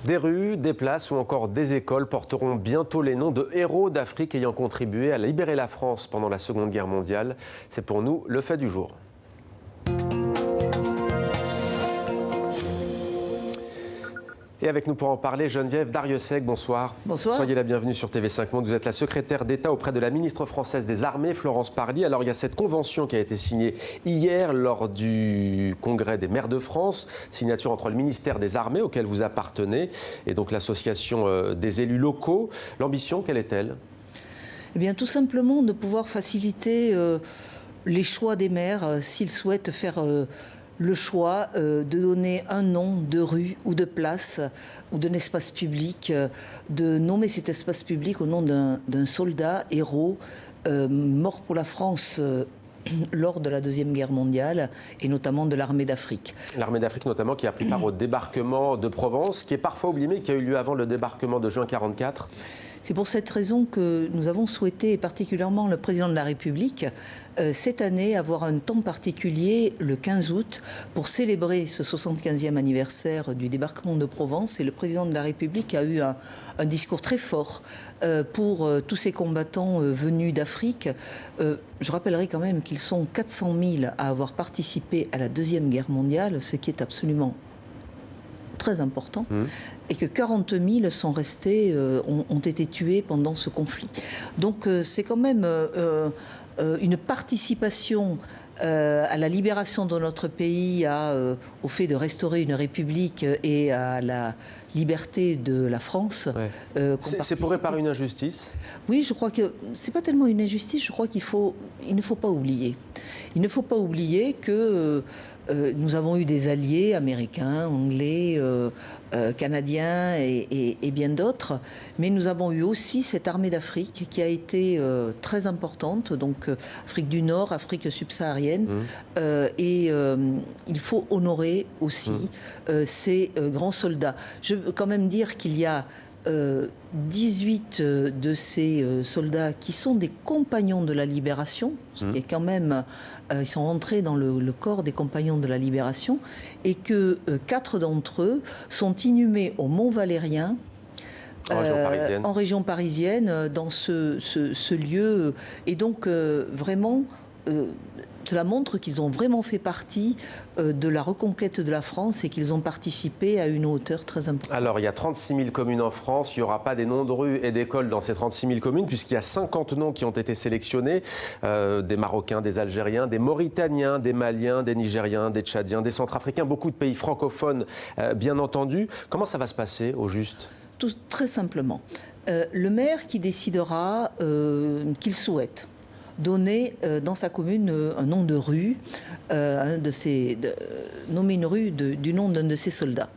Des rues, des places ou encore des écoles porteront bientôt les noms de héros d'Afrique ayant contribué à libérer la France pendant la Seconde Guerre mondiale. C'est pour nous le fait du jour. Et avec nous pour en parler, Geneviève Darrieussecq, bonsoir. Bonsoir. Soyez la bienvenue sur TV5 Monde. Vous êtes la secrétaire d'État auprès de la ministre française des Armées, Florence Parly. Alors il y a cette convention qui a été signée hier lors du congrès des maires de France, signature entre le ministère des Armées auquel vous appartenez et donc l'association des élus locaux. L'ambition, quelle est-elle ? Eh bien, tout simplement de pouvoir faciliter les choix des maires s'ils souhaitent faire le choix de donner un nom de rue ou de place ou d'un espace public, de nommer cet espace public au nom d'un soldat, héros, mort pour la France lors de la Deuxième Guerre mondiale et notamment de l'armée d'Afrique. L'armée d'Afrique notamment qui a pris part au débarquement de Provence, qui est parfois oublié mais qui a eu lieu avant le débarquement de juin 1944. C'est pour cette raison que nous avons souhaité, et particulièrement le président de la République, cette année avoir un temps particulier, le 15 août, pour célébrer ce 75e anniversaire du débarquement de Provence. Et le président de la République a eu un discours très fort pour tous ces combattants venus d'Afrique. Je rappellerai quand même qu'ils sont 400 000 à avoir participé à la Deuxième Guerre mondiale, ce qui est absolument très important, et que 40 000 sont restés, ont été tués pendant ce conflit. Donc c'est quand même une participation à la libération de notre pays, au fait de restaurer une république et à la liberté de la France. Ouais. C'est pour réparer une injustice ? Oui, je crois que c'est pas tellement une injustice, je crois il ne faut pas oublier. Il ne faut pas oublier que nous avons eu des alliés américains, anglais, canadiens et bien d'autres, mais nous avons eu aussi cette armée d'Afrique qui a été très importante, donc Afrique du Nord, Afrique subsaharienne, et il faut honorer aussi ces grands soldats. Je veux quand même dire qu'il y a 18 de ces soldats qui sont des compagnons de la libération, ce qui est quand même, ils sont rentrés dans le corps des compagnons de la libération, et que 4 d'entre eux sont inhumés au Mont Valérien, en région parisienne, dans ce lieu. Et donc, vraiment, cela montre qu'ils ont vraiment fait partie de la reconquête de la France et qu'ils ont participé à une hauteur très importante. Alors, il y a 36 000 communes en France. Il n'y aura pas des noms de rues et d'écoles dans ces 36 000 communes, puisqu'il y a 50 noms qui ont été sélectionnés. Des Marocains, des Algériens, des Mauritaniens, des Maliens, des Nigériens, des Tchadiens, des Centrafricains, beaucoup de pays francophones, bien entendu. Comment ça va se passer, au juste ? Tout, très simplement. Le maire qui décidera qu'il souhaite donner dans sa commune un nom de rue, nommer une rue du nom d'un de ses soldats.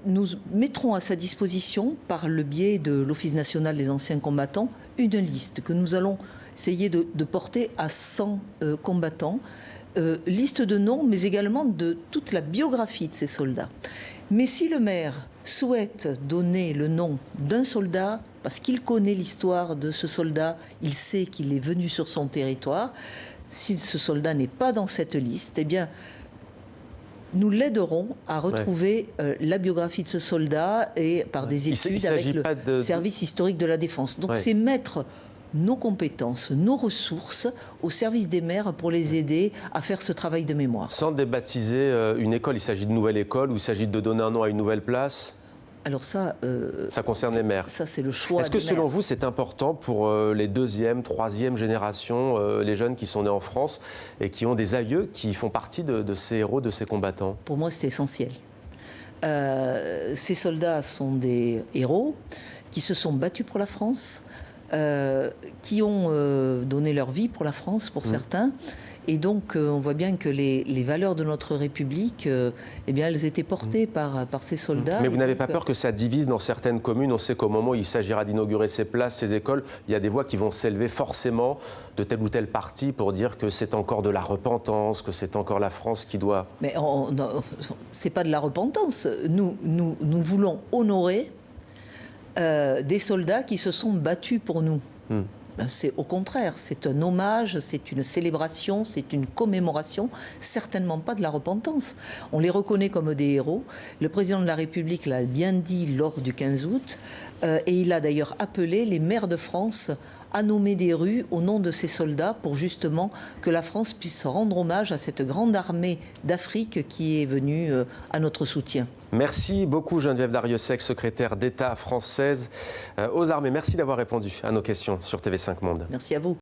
Nous mettrons à sa disposition, par le biais de l'Office national des anciens combattants, une liste que nous allons essayer de porter à 100 combattants. Liste de noms, mais également de toute la biographie de ces soldats. Mais si le maire souhaite donner le nom d'un soldat, parce qu'il connaît l'histoire de ce soldat, il sait qu'il est venu sur son territoire, si ce soldat n'est pas dans cette liste, eh bien, nous l'aiderons à retrouver la biographie de ce soldat et par des études avec le service historique de la défense. Donc c'est mettre nos compétences, nos ressources au service des maires pour les aider à faire ce travail de mémoire. Sans débaptiser une école, il s'agit de nouvelle école ou il s'agit de donner un nom à une nouvelle place ? Alors ça concerne les maires. Ça, c'est le choix. Est-ce que selon vous, c'est important pour les deuxième, troisième générations, les jeunes qui sont nés en France et qui ont des aïeux qui font partie de ces héros, de ces combattants ? Pour moi, c'est essentiel. Ces soldats sont des héros qui se sont battus pour la France, qui ont donné leur vie pour la France, pour certains. Et donc, on voit bien que les valeurs de notre République, eh bien, elles étaient portées par ces soldats. Mais vous n'avez pas peur que ça divise dans certaines communes ? On sait qu'au moment où il s'agira d'inaugurer ces places, ces écoles, il y a des voix qui vont s'élever forcément de tel ou tel parti pour dire que c'est encore de la repentance, que c'est encore la France qui doit... Mais c'est pas de la repentance. Nous voulons honorer des soldats qui se sont battus pour nous. C'est au contraire, c'est un hommage, c'est une célébration, c'est une commémoration, certainement pas de la repentance. On les reconnaît comme des héros. Le président de la République l'a bien dit lors du 15 août, et il a d'ailleurs appelé les maires de France à nommer des rues au nom de ces soldats pour justement que la France puisse rendre hommage à cette grande armée d'Afrique qui est venue à notre soutien. Merci beaucoup Geneviève Darrieussecq, secrétaire d'État française aux armées. Merci d'avoir répondu à nos questions sur TV5 Monde. Merci à vous.